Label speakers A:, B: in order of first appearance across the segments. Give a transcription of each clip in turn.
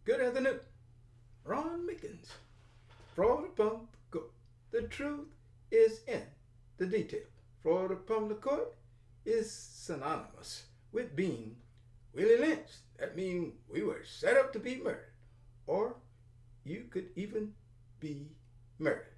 A: Good afternoon. Ron Mickens. Fraud upon the court. The truth is in the detail. Fraud upon the court is synonymous with being Willie Lynch. That means we were set up to be murdered. Or you could even be murdered.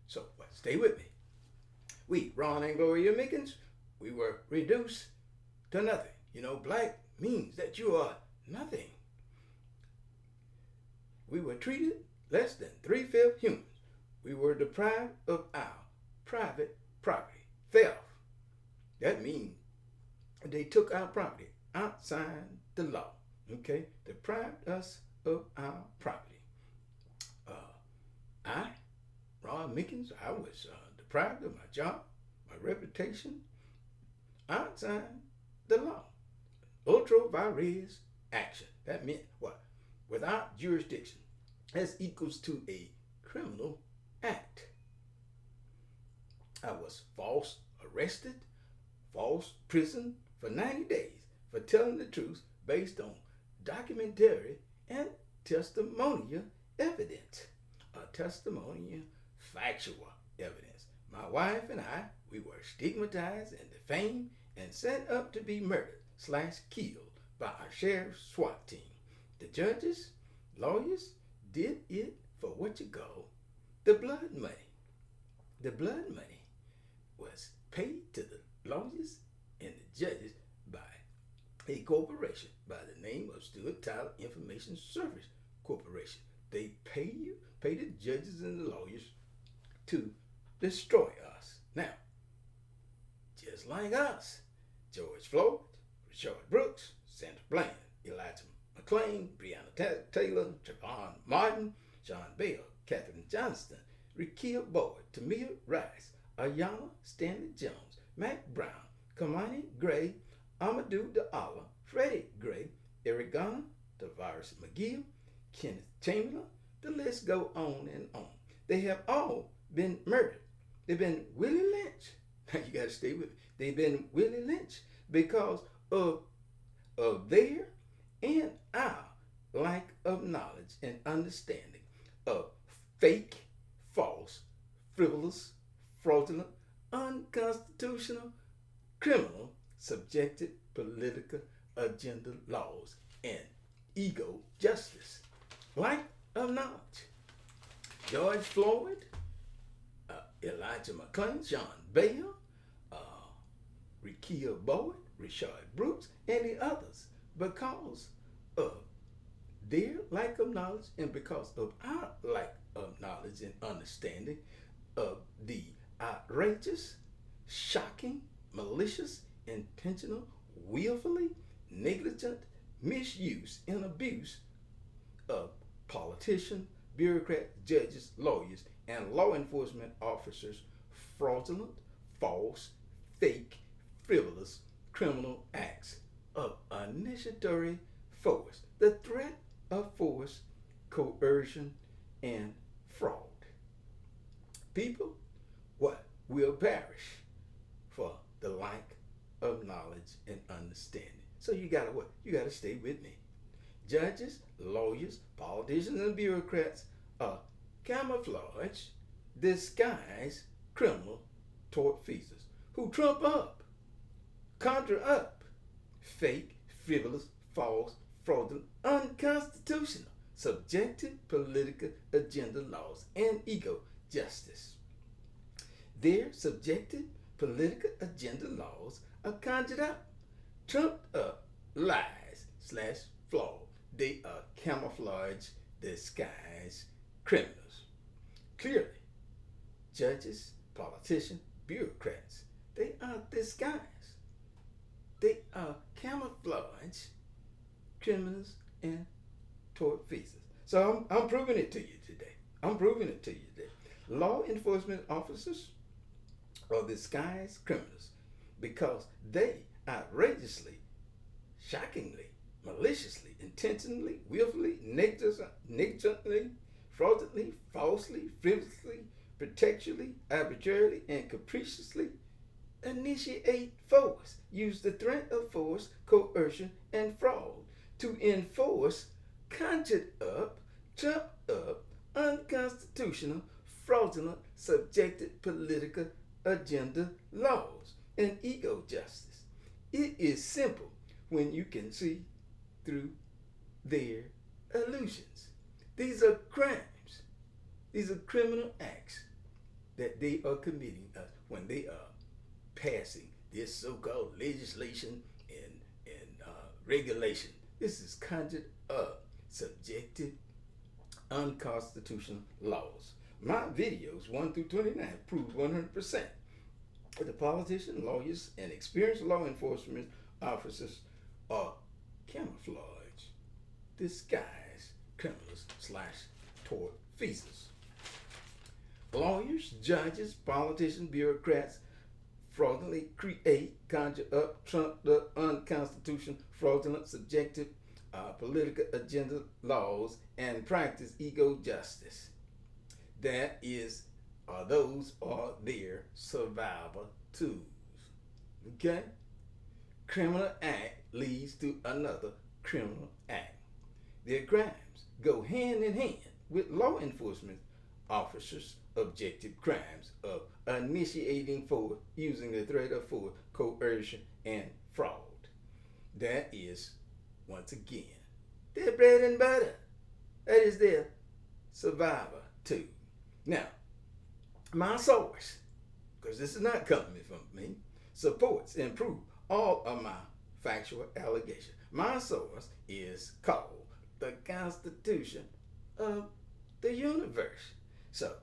A: So, stay with me. We, Ron and Gloria Mickens, we were reduced to nothing. Black means that you are nothing. We were treated less than 3/5 humans. We were deprived of our private property. Theft. That means they took our property outside the law. Okay? Deprived us of our property. Ron Mickens, I was deprived of my job, my reputation, outside the law. Ultra vires action. That meant what? Without jurisdiction. That's equals to a criminal act. I was false arrested, false prison for 90 days for telling the truth based on documentary and testimonial evidence. Testimonial factual evidence. My wife and I, we were stigmatized and defamed and set up to be murdered / killed by our sheriff's SWAT team. The judges, lawyers did it for what you call the blood money. The blood money was paid to the lawyers and the judges by a corporation by the name of Stewart Title Information Service Corporation. They pay the judges and the lawyers to destroy us. Now, just like us, George Floyd, Rashard Brooks, Sandra Bland, Elijah McClain, Breonna Taylor, Trayvon Martin, Sean Bell, Katherine Johnston, Rekia Boyd, Tamir Rice, Ayanna Stanley Jones, Mac Brown, Kamani Gray, Amadou Diallo, Freddie Gray, Eric Garner, Tavares McGill, Kenneth Chamberlain, the list go on and on. They have all been murdered. They've been Willie Lynch. Now you gotta stay with me. They've been Willie Lynch because of their and our lack of knowledge and understanding of fake, false, frivolous, fraudulent, unconstitutional, criminal, subjected political agenda laws and ego justice. Lack of knowledge. George Floyd, Elijah McClain, Sean Bell, Rekia Boyd, Rashard Brooks, and the others, because of their lack of knowledge and because of our lack of knowledge and understanding of the outrageous, shocking, malicious, intentional, willfully negligent misuse and abuse of politicians, bureaucrats, judges, lawyers, and law enforcement officers' fraudulent, false, fake, frivolous, criminal acts of initiatory force, the threat of force, coercion, and fraud. People, will perish for the lack of knowledge and understanding. So you gotta You gotta stay with me. Judges, lawyers, politicians, and bureaucrats are camouflage, disguised criminal tortfeasors who trump up, conjure up fake, frivolous, false, fraudulent, unconstitutional, subjective political agenda laws and ego justice. Their subjective political agenda laws are conjured up, trumped up lies / fraud. They are camouflage, disguised criminals. Clearly, judges, politicians, bureaucrats, they are disguised. They are camouflage criminals and tortfeasors. So I'm proving it to you today. Law enforcement officers are disguised criminals because they outrageously, shockingly, maliciously, intentionally, willfully, negligently, fraudulently, falsely, frivolously, pretextually, arbitrarily, and capriciously initiate force, use the threat of force, coercion, and fraud to enforce conjured up, trumped up, unconstitutional, fraudulent, subjected political agenda laws and ego justice. It is simple when you can see through their illusions. These are crimes. These are criminal acts that they are committing when they are passing this so-called legislation and regulation. This is conjured up, subjective, unconstitutional laws. My videos 1 through 29 prove 100% that the politicians, lawyers, and experienced law enforcement officers are camouflage, disguised criminals / tortfeasors. Lawyers, judges, politicians, bureaucrats fraudulently create, conjure up, trump up, unconstitutional, fraudulent, subjective, political agenda laws and practice ego justice. That is, those are their survival tools. Okay? Criminal act leads to another criminal act. Their crimes go hand in hand with law enforcement officers' objective crimes of initiating force, using the threat of force, coercion, and fraud. That is, once again, their bread and butter. That is their survivor too. Now, my source, because this is not coming from me, supports and proves all of my factual allegations. My source is called the Constitution of the Universe. So,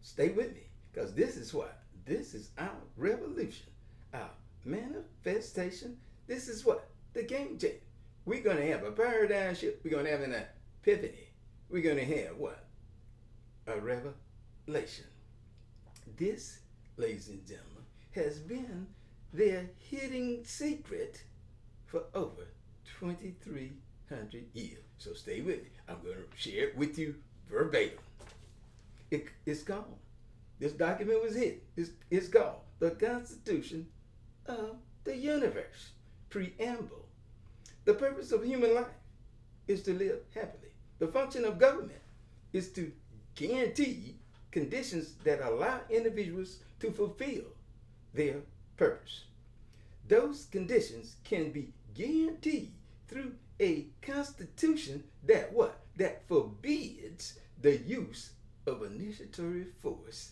A: stay with me, because this is what? This is our revolution, our manifestation. This is what? The game changer. We're going to have a paradigm shift. We're going to have an epiphany. We're going to have what? A revelation. This, ladies and gentlemen, has been their hidden secret for over 2,300 years. So stay with me. I'm going to share it with you verbatim. It's gone. This document was hidden. It's gone. The Constitution of the Universe. Preamble. The purpose of human life is to live happily. The function of government is to guarantee conditions that allow individuals to fulfill their purpose. Those conditions can be guaranteed through a constitution that what? That forbids the use of initiatory force,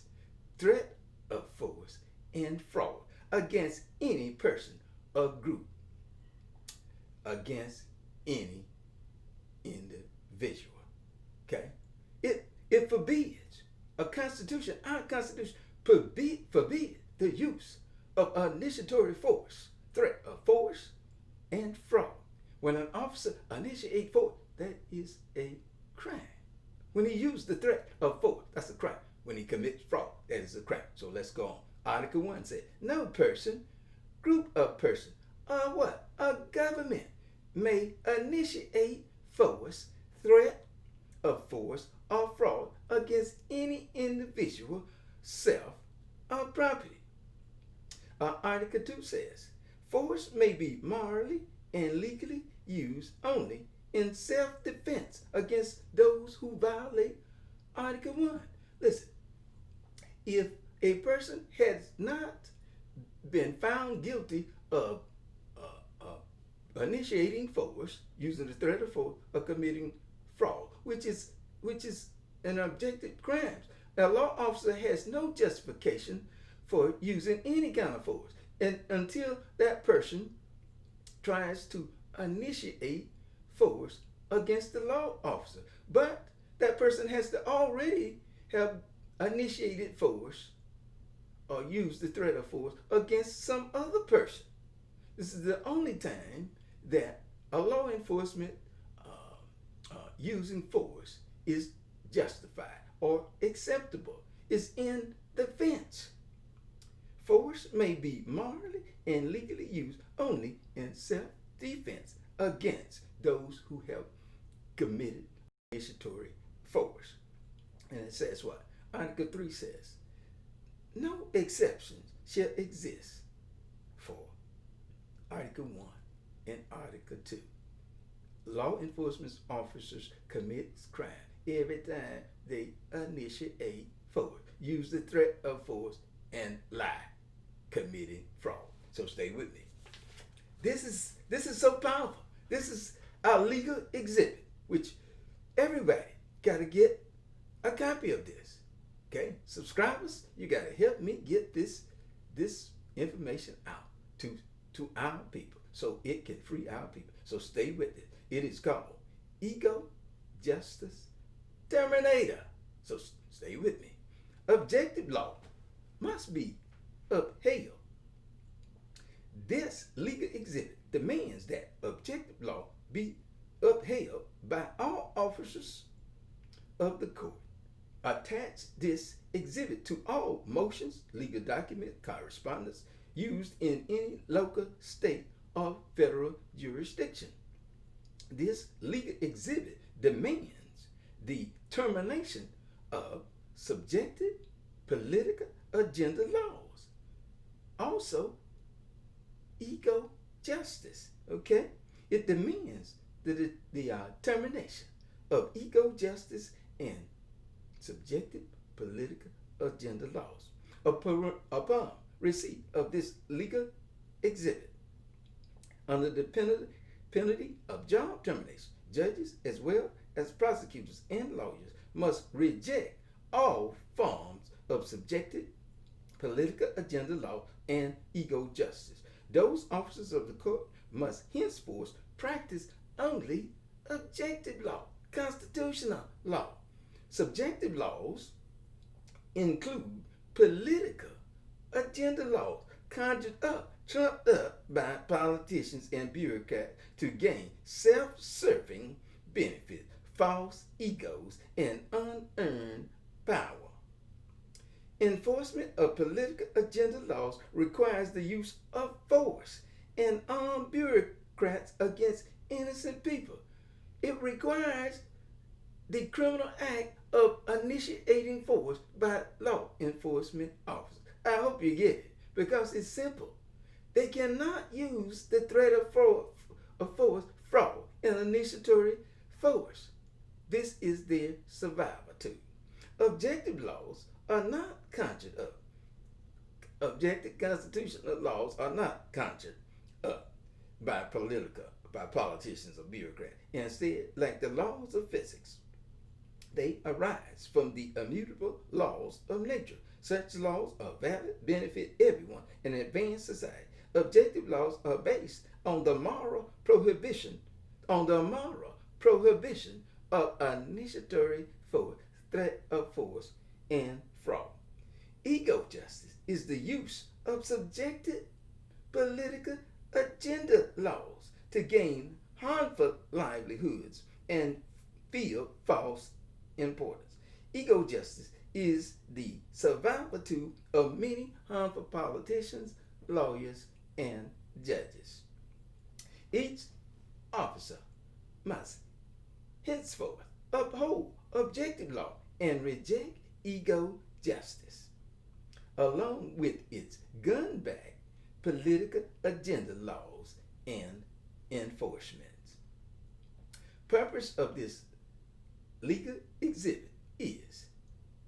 A: threat of force, and fraud against any person or group, against any individual. Okay? It forbids a constitution, our constitution forbid the use of initiatory force, threat of force, and fraud. When an officer initiates force, that is a crime. When he uses the threat of force, that's a crime. When he commits fraud, that is a crime. So let's go on. Article 1 said, no person, group of persons, or what? A government may initiate force, threat of force, or fraud against any individual, self, or property. Article 2 says, force may be morally and legally used only in self-defense against those who violate Article 1. Listen, if a person has not been found guilty of initiating force, using the threat of force, or committing fraud, which is an objective crime, a law officer has no justification for using any kind of force, and until that person tries to initiate force against the law officer. But that person has to already have initiated force or used the threat of force against some other person. This is the only time that a law enforcement using force is justified or acceptable. It's in defense. Force may be morally and legally used only in self-defense against those who have committed initiatory force. And it says what? Article 3 says, no exceptions shall exist for Article 1 and Article 2. law enforcement officers commit crime every time they initiate force, use the threat of force, and lie, committing fraud. So stay with me. This is so powerful. This is our legal exhibit, which everybody got to get a copy of this. Okay, subscribers, you got to help me get this information out to our people so it can free our people. So stay with it. It is called Ego Justice Terminator. So stay with me. Objective law must be upheld. This legal exhibit demands that objective law be upheld by all officers of the court. Attach this exhibit to all motions, legal documents, correspondence used in any local, state, or federal jurisdiction. This legal exhibit demands the termination of subjective political agenda laws. Also, ego justice, okay? It demands the termination of ego justice and subjective political agenda laws. Upon receipt of this legal exhibit, under the penalty of job termination, judges as well as prosecutors and lawyers must reject all forms of subjective political agenda law and ego justice. Those officers of the court must henceforth practice only objective law, constitutional law. Subjective laws include political agenda laws conjured up, trumped up by politicians and bureaucrats to gain self-serving benefits, false egos, and unearned power. Enforcement of political agenda laws requires the use of force and armed bureaucrats against innocent people. It requires the criminal act of initiating force by law enforcement officers. I hope you get it, because it's simple. They cannot use the threat of force, fraud, and initiatory force. This is their survival tool. Objective laws are not conjured up. Objective constitutional laws are not conjured up by politicians or bureaucrats. Instead, like the laws of physics, they arise from the immutable laws of nature. Such laws are valid, benefit everyone, and advance society. Objective laws are based on the moral prohibition of initiatory force, threat of force, and fraud. Ego justice is the use of subjective political agenda laws to gain harmful livelihoods and feel false importance. Ego justice is the survival tool of many harmful politicians, lawyers, and judges. Each officer must henceforth uphold objective law and reject ego justice, along with its gun-backed political agenda laws and enforcements. Purpose of this legal exhibit is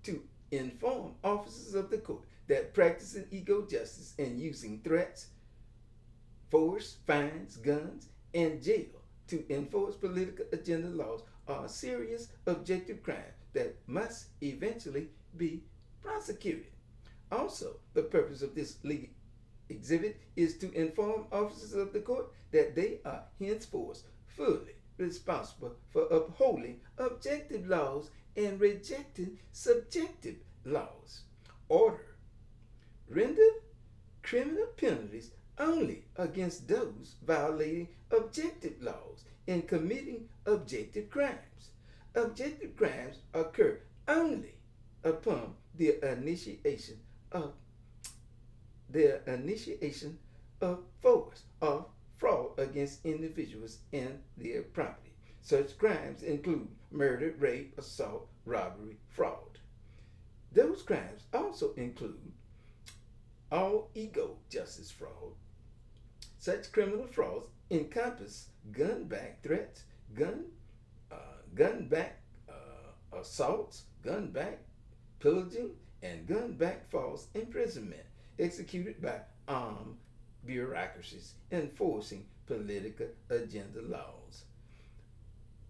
A: to inform officers of the court that practicing ego justice and using threats, force, fines, guns, and jail to enforce political agenda laws are serious objective crimes that must eventually be prosecuted. Also, the purpose of this legal exhibit is to inform officers of the court that they are henceforth fully responsible for upholding objective laws and rejecting subjective laws. Order. Render criminal penalties only against those violating objective laws and committing objective crimes. Objective crimes occur only upon the initiation of force or fraud against individuals and their property. Such crimes include murder, rape, assault, robbery, fraud. Those crimes also include all ego justice fraud. Such criminal frauds encompass gun-backed threats, gun, gun back assaults, gun back pillaging, and gun back false imprisonment executed by armed bureaucracies enforcing political agenda laws.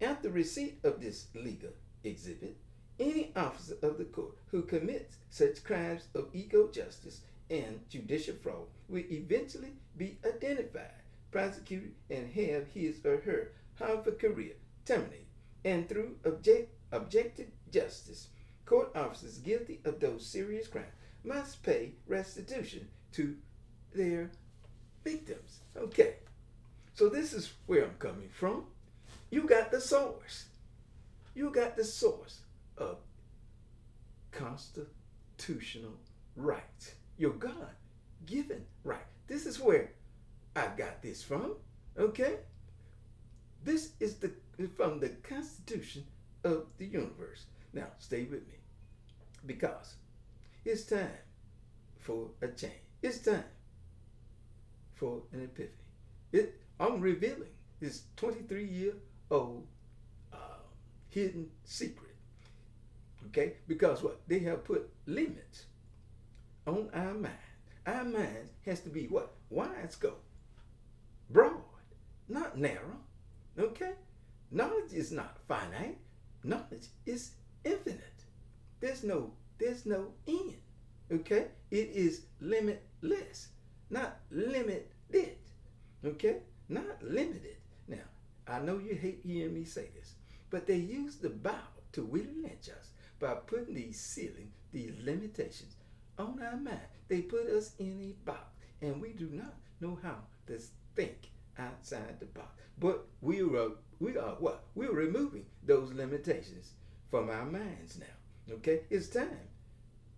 A: After receipt of this legal exhibit, any officer of the court who commits such crimes of ego justice and judicial fraud will eventually be identified, prosecuted, and have his or her harmful career terminated. And through objective justice, court officers guilty of those serious crimes must pay restitution to their victims. Okay, so this is where I'm coming from. You got the source. You got the source of constitutional rights. Your God-given right. This is where I got this from. Okay? This is from the Constitution of the universe. Now, stay with me, because it's time for a change. It's time for an epiphany. I'm revealing this 23-year-old hidden secret. Okay? Because what? They have put limits on our mind. Our mind has to be what? Wide scope. Broad, not narrow. Okay? Knowledge is not finite. Knowledge is infinite. There's no end. Okay? It is limitless, not limited. Okay? Not limited. Now, I know you hate hearing me say this, but they use the Bible to really lynch us by putting these ceilings, these limitations on our mind. They put us in a box, and we do not know how to think outside the box. But we are what? We're removing those limitations from our minds now. Okay? It's time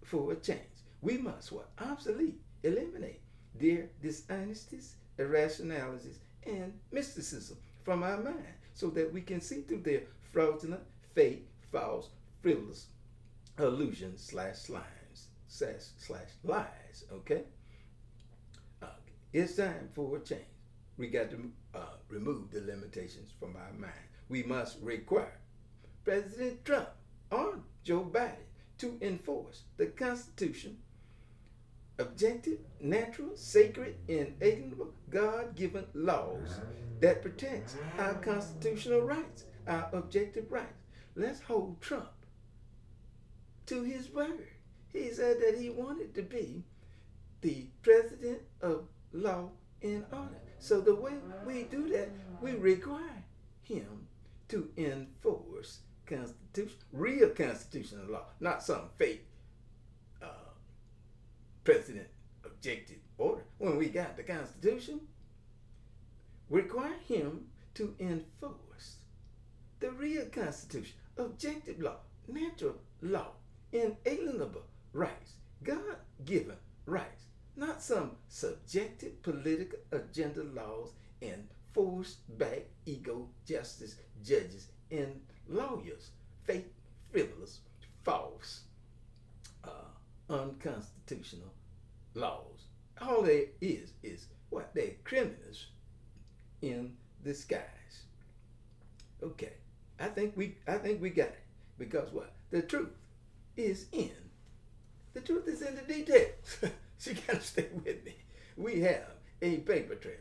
A: for a change. We must what? Obsolete, eliminate their dishonesties, irrationalities, and mysticism from our mind, so that we can see through their fraudulent, fake, false, frivolous illusions slash lies. Okay? It's time for a change. We got to remove the limitations from our mind. We must require President Trump or Joe Biden to enforce the Constitution, objective, natural, sacred, inalienable, God-given laws that protects our constitutional rights, our objective rights. Let's hold Trump to his word. He said that he wanted to be the president of law and order. So the way we do that, we require him to enforce real constitutional law, not some fake president objective order. When we got the Constitution, require him to enforce the real Constitution, objective law, natural law, inalienable rights, God-given rights, not some subjective political agenda laws and forced back ego justice judges and lawyers, fake, frivolous, false, unconstitutional laws. All there is what? They're criminals in disguise. Okay, I think we got it, because what? The truth is in the details. So you gotta stay with me. We have a paper trail,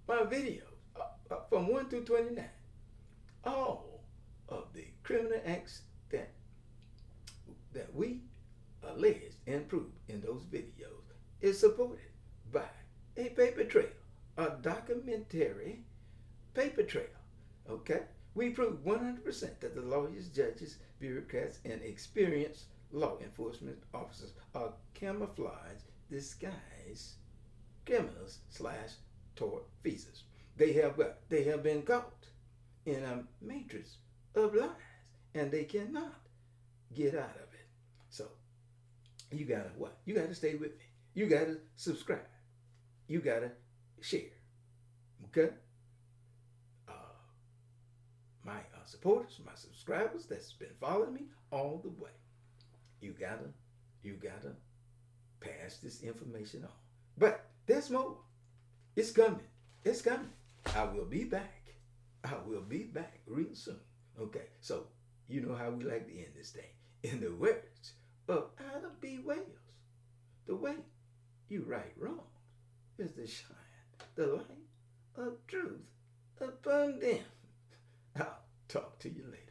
A: my videos from 1 through 29. All of the criminal acts that we alleged and proved in those videos is supported by a paper trail, a documentary paper trail. Okay? We proved 100% that the lawyers, judges, bureaucrats, and experienced law enforcement officers are camouflage, disguised criminals / tortfeasors. They have what? They have been caught in a matrix of lies, and they cannot get out of it. So you gotta what? You gotta stay with me. You gotta subscribe. You gotta share. Okay? My supporters, my subscribers that's been following me all the way. You gotta pass this information on. But there's more. It's coming. I will be back. I will be back real soon. Okay, so you know how we like to end this thing. In the words of Ida B. Wells, the way you right wrongs is to shine the light of truth upon them. I'll talk to you later.